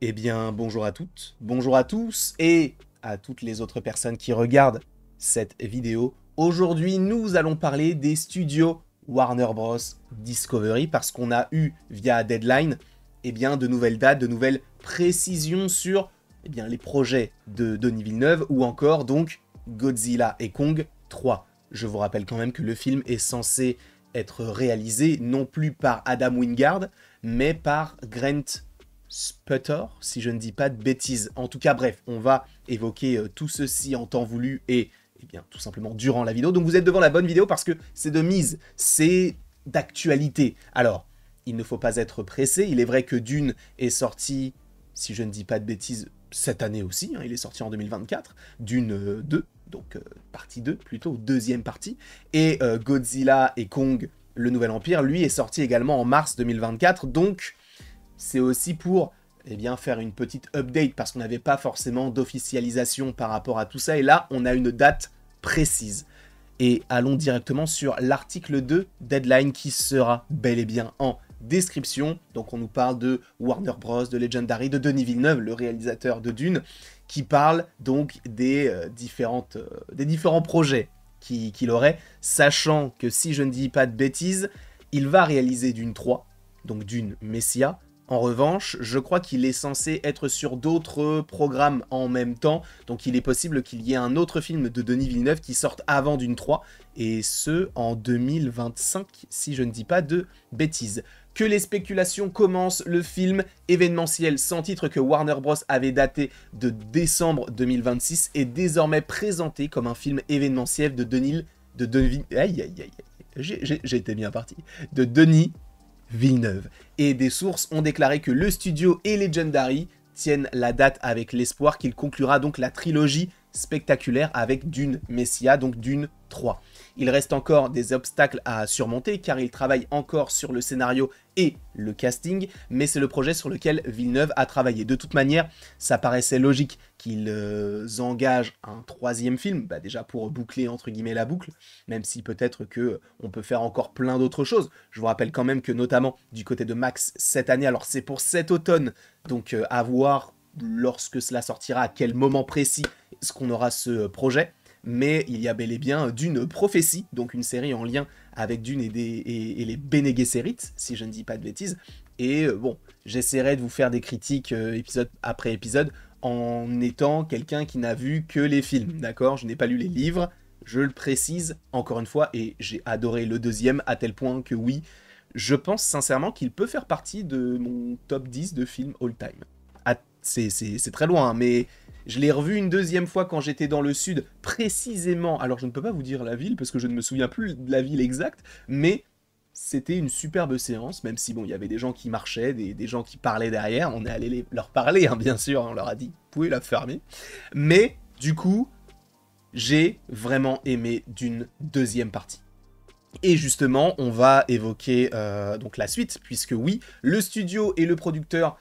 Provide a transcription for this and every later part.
Eh bien, bonjour à toutes, bonjour à tous et à toutes les autres personnes qui regardent cette vidéo. Aujourd'hui, nous allons parler des studios Warner Bros. Discovery parce qu'on a eu, via Deadline, de nouvelles dates, de nouvelles précisions sur les projets de Denis Villeneuve ou encore donc Godzilla et Kong 3. Je vous rappelle quand même que le film est censé être réalisé non plus par Adam Wingard, mais par Grant Sputter, si je ne dis pas de bêtises. En tout cas, bref, on va évoquer tout ceci en temps voulu et tout simplement durant la vidéo. Donc vous êtes devant la bonne vidéo parce que c'est de mise, c'est d'actualité. Alors, il ne faut pas être pressé. Il est vrai que Dune est sorti, si je ne dis pas de bêtises, cette année aussi. Il est sorti en 2024. Dune 2, donc partie 2 plutôt, deuxième partie. Et Godzilla et Kong, le Nouvel Empire, lui est sorti également en mars 2024. Donc c'est aussi pour faire une petite update parce qu'on n'avait pas forcément d'officialisation par rapport à tout ça. Et là, on a une date précise. Et allons directement sur l'article 2 Deadline qui sera bel et bien en description. Donc on nous parle de Warner Bros, de Legendary, de Denis Villeneuve, le réalisateur de Dune, qui parle donc des différents projets qu'il aurait, sachant que si je ne dis pas de bêtises, il va réaliser Dune 3, donc Dune Messia. En revanche, je crois qu'il est censé être sur d'autres programmes en même temps, donc il est possible qu'il y ait un autre film de Denis Villeneuve qui sorte avant Dune 3, et ce, en 2025, si je ne dis pas de bêtises. Que les spéculations commencent, le film événementiel sans titre que Warner Bros. Avait daté de décembre 2026 est désormais présenté comme un film événementiel de Denis Villeneuve. Et des sources ont déclaré que le studio et Legendary tiennent la date avec l'espoir qu'il conclura donc la trilogie spectaculaire avec Dune Messia, donc Dune 3. Il reste encore des obstacles à surmonter car il travaille encore sur le scénario et le casting, mais c'est le projet sur lequel Villeneuve a travaillé. De toute manière, ça paraissait logique qu'ils engagent un troisième film, déjà pour boucler entre guillemets la boucle, même si peut-être que on peut faire encore plein d'autres choses. Je vous rappelle quand même que notamment du côté de Max cette année, alors c'est pour cet automne, donc à voir lorsque cela sortira, à quel moment précis est-ce qu'on aura ce projet, mais il y a bel et bien Dune Prophétie, donc une série en lien avec Dune et les Bene Gesserit, si je ne dis pas de bêtises, et bon, j'essaierai de vous faire des critiques épisode après épisode, en étant quelqu'un qui n'a vu que les films, d'accord? Je n'ai pas lu les livres, je le précise encore une fois, et j'ai adoré le deuxième, à tel point que oui, je pense sincèrement qu'il peut faire partie de mon top 10 de films all-time. C'est très loin, hein, mais je l'ai revu une deuxième fois quand j'étais dans le sud, précisément, alors je ne peux pas vous dire la ville, parce que je ne me souviens plus de la ville exacte, mais c'était une superbe séance, même si bon, il y avait des gens qui marchaient, des gens qui parlaient derrière, on est allé leur parler, hein, bien sûr, on leur a dit, vous pouvez la fermer, mais du coup, j'ai vraiment aimé d'une deuxième partie. Et justement, on va évoquer donc la suite, puisque oui, le studio et le producteur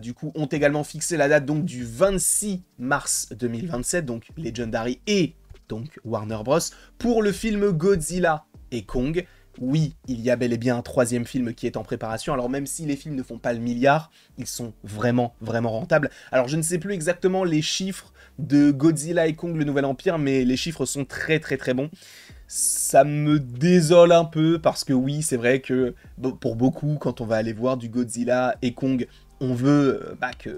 du coup ont également fixé la date donc du 26 mars 2027, donc Legendary et donc Warner Bros. Pour le film Godzilla et Kong. Oui, il y a bel et bien un troisième film qui est en préparation, alors même si les films ne font pas le milliard, ils sont vraiment, vraiment rentables. Alors je ne sais plus exactement les chiffres de Godzilla et Kong, le Nouvel Empire, mais les chiffres sont très très très bons. Ça me désole un peu, parce que oui, c'est vrai que pour beaucoup, quand on va aller voir du Godzilla et Kong, on veut qu'il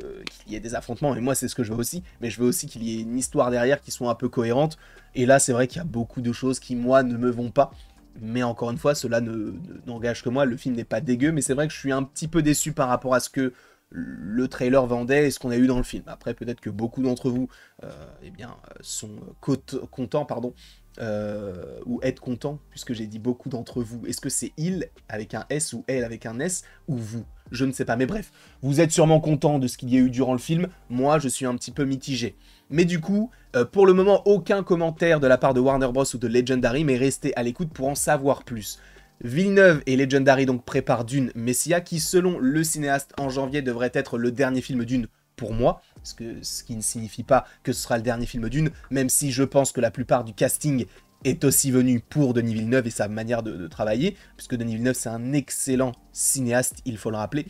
y ait des affrontements, et moi c'est ce que je veux aussi, mais je veux aussi qu'il y ait une histoire derrière qui soit un peu cohérente, et là c'est vrai qu'il y a beaucoup de choses qui moi ne me vont pas, mais encore une fois, cela n'engage que moi, le film n'est pas dégueu, mais c'est vrai que je suis un petit peu déçu par rapport à ce que le trailer vendait et ce qu'on a eu dans le film. Après, peut-être que beaucoup d'entre vous sont contents, pardon, ou être contents, puisque j'ai dit beaucoup d'entre vous. Est-ce que c'est il avec un S ou elle avec un S, ou vous? Je ne sais pas, mais bref, vous êtes sûrement contents de ce qu'il y a eu durant le film, moi je suis un petit peu mitigé. Mais du coup, pour le moment, aucun commentaire de la part de Warner Bros ou de Legendary, mais restez à l'écoute pour en savoir plus. Villeneuve et Legendary donc préparent Dune Messia, qui selon le cinéaste en janvier devrait être le dernier film Dune pour moi, ce qui ne signifie pas que ce sera le dernier film Dune, même si je pense que la plupart du casting est aussi venu pour Denis Villeneuve et sa manière de travailler, puisque Denis Villeneuve c'est un excellent cinéaste, il faut le rappeler.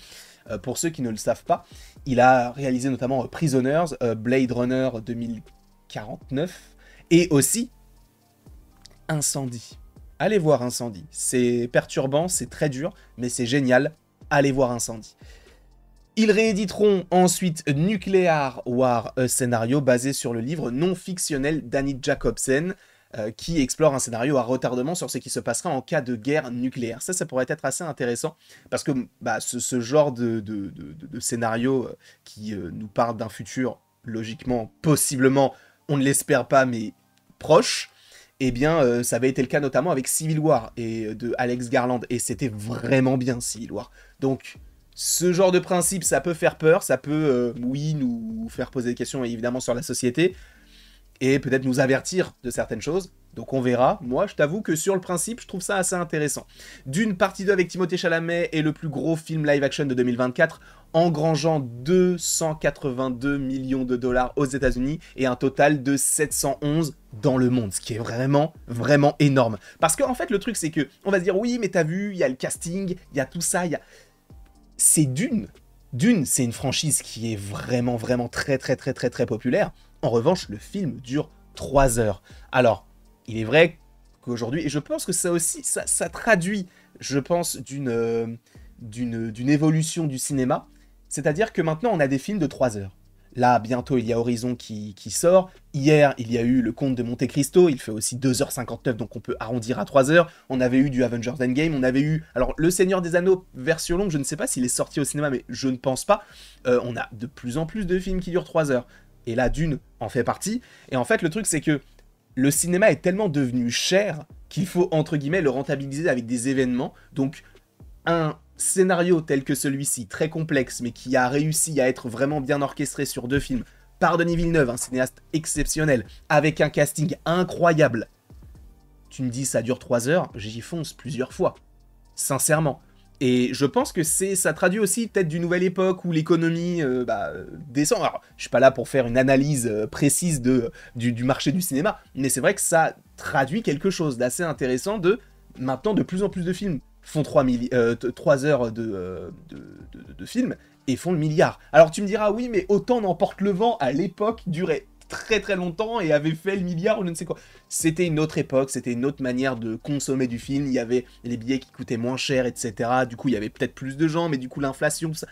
Pour ceux qui ne le savent pas, il a réalisé notamment Prisoners, Blade Runner 2049 et aussi Incendie. Allez voir Incendie. C'est perturbant, c'est très dur, mais c'est génial. Allez voir Incendie. Ils rééditeront ensuite Nuclear War, un scénario basé sur le livre non fictionnel d'Annie Jacobsen, qui explore un scénario à retardement sur ce qui se passera en cas de guerre nucléaire. Ça pourrait être assez intéressant, parce que ce genre de scénario qui nous parle d'un futur, logiquement, possiblement, on ne l'espère pas, mais proche, eh bien, ça avait été le cas notamment avec Civil War et de Alex Garland, et c'était vraiment bien Civil War. Donc, ce genre de principe, ça peut faire peur, ça peut, oui, nous faire poser des questions, évidemment, sur la société, et peut-être nous avertir de certaines choses. Donc on verra. Moi, je t'avoue que sur le principe, je trouve ça assez intéressant. Dune partie 2 avec Timothée Chalamet est le plus gros film live-action de 2024, engrangeant 282 millions de dollars aux États-Unis et un total de 711 dans le monde, ce qui est vraiment, vraiment énorme. Parce qu'en fait, le truc, c'est que on va se dire, oui, mais t'as vu, il y a le casting, il y a tout ça, il y a... C'est Dune. Dune, c'est une franchise qui est vraiment, vraiment très, très, très, très, très populaire. En revanche, le film dure 3 heures. Alors, il est vrai qu'aujourd'hui, et je pense que ça aussi, ça traduit, je pense, d'une évolution du cinéma. C'est-à-dire que maintenant, on a des films de 3 heures. Là, bientôt, il y a Horizon qui sort. Hier, il y a eu Le Comte de Monte Cristo. Il fait aussi 2h59, donc on peut arrondir à 3 heures. On avait eu du Avengers Endgame. On avait eu... Alors, Le Seigneur des Anneaux, version longue, je ne sais pas s'il est sorti au cinéma, mais je ne pense pas. On a de plus en plus de films qui durent 3 heures. Et là, Dune en fait partie. Et en fait, le truc, c'est que le cinéma est tellement devenu cher qu'il faut, entre guillemets, le rentabiliser avec des événements. Donc, un scénario tel que celui-ci, très complexe, mais qui a réussi à être vraiment bien orchestré sur 2 films, par Denis Villeneuve, un cinéaste exceptionnel, avec un casting incroyable. Tu me dis ça dure 3 heures, j'y fonce plusieurs fois. Sincèrement. Et je pense que ça traduit aussi peut-être d'une nouvelle époque où l'économie descend. Alors, je suis pas là pour faire une analyse précise du marché du cinéma, mais c'est vrai que ça traduit quelque chose d'assez intéressant de maintenant de plus en plus de films font 3 heures de films et font le milliard. Alors tu me diras, oui, mais Autant n'emporte le vent à l'époque durait très très longtemps et avait fait le milliard ou je ne sais quoi. C'était une autre époque, c'était une autre manière de consommer du film, il y avait les billets qui coûtaient moins cher, etc. Du coup, il y avait peut-être plus de gens, mais du coup, l'inflation, ça...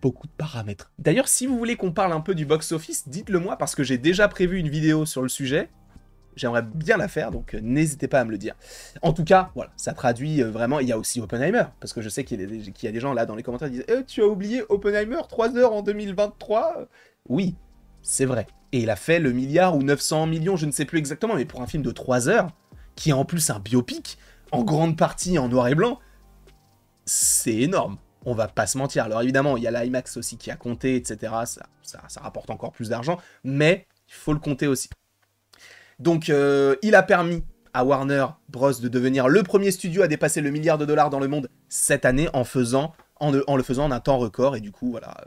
Beaucoup de paramètres. D'ailleurs, si vous voulez qu'on parle un peu du box-office, dites-le moi, parce que j'ai déjà prévu une vidéo sur le sujet. J'aimerais bien la faire, donc n'hésitez pas à me le dire. En tout cas, voilà, ça traduit vraiment... Il y a aussi Oppenheimer, parce que je sais qu'il y a des gens là dans les commentaires qui disent tu as oublié Oppenheimer, 3 heures en 2023 ?» Oui, c'est vrai. Et il a fait le milliard ou 900 millions, je ne sais plus exactement, mais pour un film de 3 heures, qui est en plus un biopic, en grande partie en noir et blanc, c'est énorme. On va pas se mentir. Alors évidemment, il y a l'IMAX aussi qui a compté, etc. Ça rapporte encore plus d'argent, mais il faut le compter aussi. Donc, il a permis à Warner Bros. De devenir le premier studio à dépasser le milliard de dollars dans le monde cette année en le faisant en un temps record. Et du coup, voilà,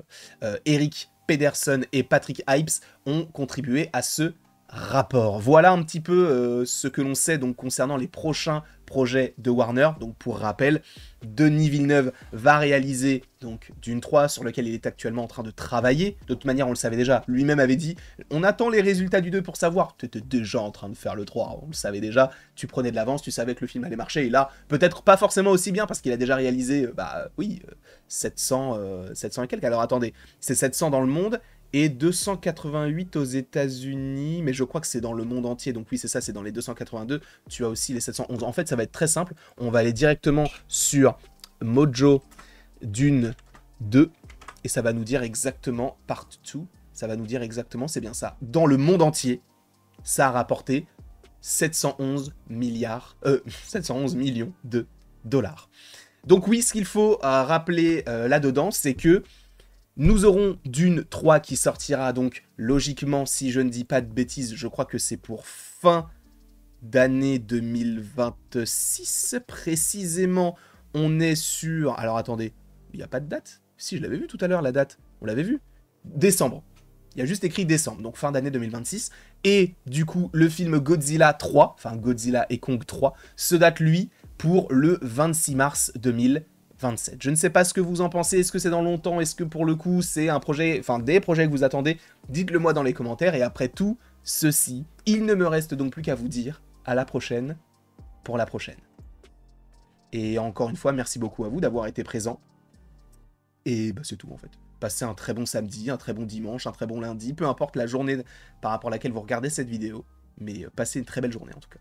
Eric Pedersen et Patrick Hypes ont contribué à ce rapport. Voilà un petit peu ce que l'on sait donc concernant les prochains projets de Warner. Donc pour rappel, Denis Villeneuve va réaliser donc Dune 3 sur lequel il est actuellement en train de travailler. De toute manière, on le savait déjà, lui-même avait dit on attend les résultats du 2 pour savoir. Tu étais déjà en train de faire le 3, on le savait déjà, tu prenais de l'avance, tu savais que le film allait marcher et là, peut-être pas forcément aussi bien parce qu'il a déjà réalisé 700 et quelques. Alors attendez, c'est 700 dans le monde et 288 aux États-Unis, mais je crois que c'est dans le monde entier, donc oui, c'est ça, c'est dans les 282, tu as aussi les 711. En fait, ça va être très simple, on va aller directement sur Mojo Dune 2, et ça va nous dire exactement, part 2, ça va nous dire exactement, c'est bien ça, dans le monde entier, ça a rapporté 711 millions de dollars. Donc oui, ce qu'il faut rappeler là-dedans, c'est que nous aurons Dune 3 qui sortira donc logiquement, si je ne dis pas de bêtises, je crois que c'est pour fin d'année 2026. Précisément, on est sur... Alors attendez, il n'y a pas de date? Si, je l'avais vu tout à l'heure la date. On l'avait vu? Décembre. Il y a juste écrit décembre, donc fin d'année 2026. Et du coup, le film Godzilla 3, enfin Godzilla et Kong 3, se date lui pour le 26 mars 2026. 27. Je ne sais pas ce que vous en pensez, est-ce que c'est dans longtemps, est-ce que pour le coup c'est un projet, enfin des projets que vous attendez, dites-le moi dans les commentaires, et après tout ceci, il ne me reste donc plus qu'à vous dire à la prochaine pour la prochaine. Et encore une fois, merci beaucoup à vous d'avoir été présent, et bah, c'est tout en fait. Passez un très bon samedi, un très bon dimanche, un très bon lundi, peu importe la journée par rapport à laquelle vous regardez cette vidéo, mais passez une très belle journée en tout cas.